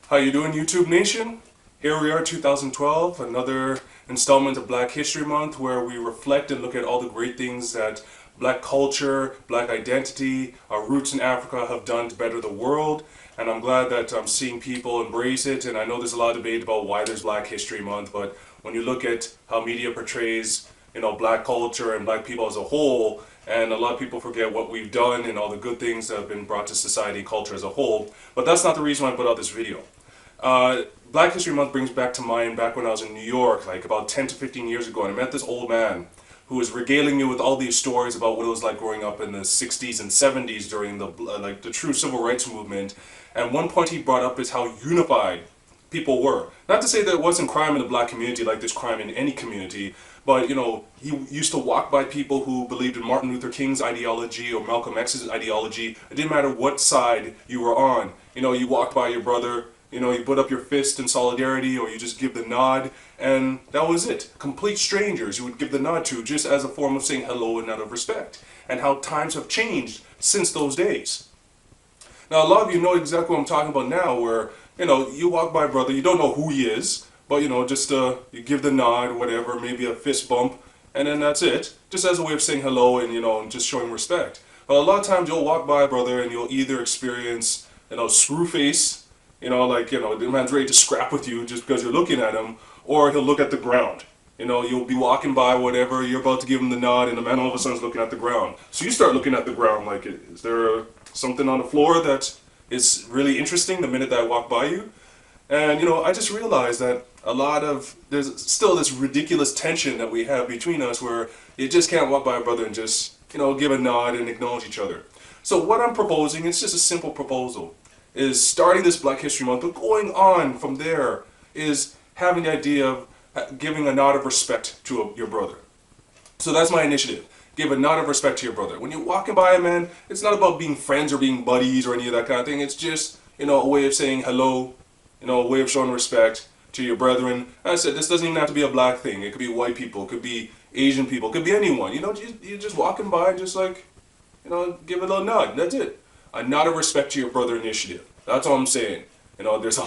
How you doing, YouTube Nation? Here we are, 2012, another installment of Black History Month where we reflect and look at all the great things that Black culture, Black identity, our roots in Africa have done to better the world. And I'm glad that I'm seeing people embrace it. And I know there's a lot of debate about why there's Black History Month, but when you look at how media portrays, Black culture and Black people as a whole, and a lot of people forget what we've done and all the good things that have been brought to society and culture as a whole. But that's not the reason why I put out this video. Black History Month brings back to mind back when I was in New York, like about 10 to 15 years ago, and I met this old man who was regaling me with all these stories about what it was like growing up in the 60s and 70s during the true civil rights movement. And one point he brought up is how unified people were. Not to say that it wasn't crime in the Black community like there's crime in any community, but he used to walk by people who believed in Martin Luther King's ideology or Malcolm X's ideology. It didn't matter what side you were on. You walked by your brother, you put up your fist in solidarity, or you just give the nod, and that was it. Complete strangers you would give the nod to just as a form of saying hello and out of respect. And how times have changed since those days. Now, a lot of you know exactly what I'm talking about now, where, you walk by a brother, you don't know who he is, but, just you give the nod, or whatever, maybe a fist bump, and then that's it. Just as a way of saying hello and, and just showing respect. But a lot of times you'll walk by a brother and you'll either experience, screw face, the man's ready to scrap with you just because you're looking at him, or he'll look at the ground. You'll be walking by, whatever, you're about to give him the nod, and the man all of a sudden is looking at the ground. So you start looking at the ground like, is there something on the floor that is really interesting the minute that I walk by you? And, I just realized that there's still this ridiculous tension that we have between us where you just can't walk by a brother and just, give a nod and acknowledge each other. So what I'm proposing, it's just a simple proposal, is starting this Black History Month, but going on from there is having the idea of giving a nod of respect to your brother. So that's my initiative. Give a nod of respect to your brother. When you're walking by a man, it's not about being friends or being buddies or any of that kind of thing. It's just, a way of saying hello, a way of showing respect to your brethren. As I said, this doesn't even have to be a Black thing. It could be white people, it could be Asian people, it could be anyone. You're just walking by and just like, give a little nod. That's it. A nod of respect to your brother initiative. That's all I'm saying. There's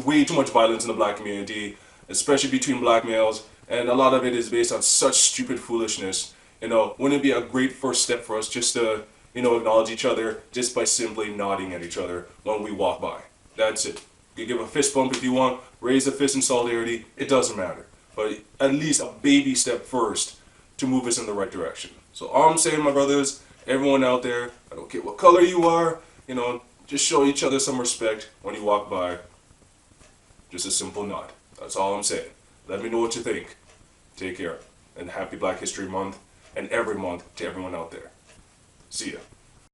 way too much violence in the Black community, especially between Black males, and a lot of it is based on such stupid foolishness. Wouldn't it be a great first step for us just to, acknowledge each other just by simply nodding at each other when we walk by? That's it. You give a fist bump if you want, raise a fist in solidarity, it doesn't matter. But at least a baby step first to move us in the right direction. So all I'm saying, my brothers, everyone out there, I don't care what color you are, just show each other some respect when you walk by. Just a simple nod. That's all I'm saying. Let me know what you think. Take care. And happy Black History Month and every month to everyone out there. See ya.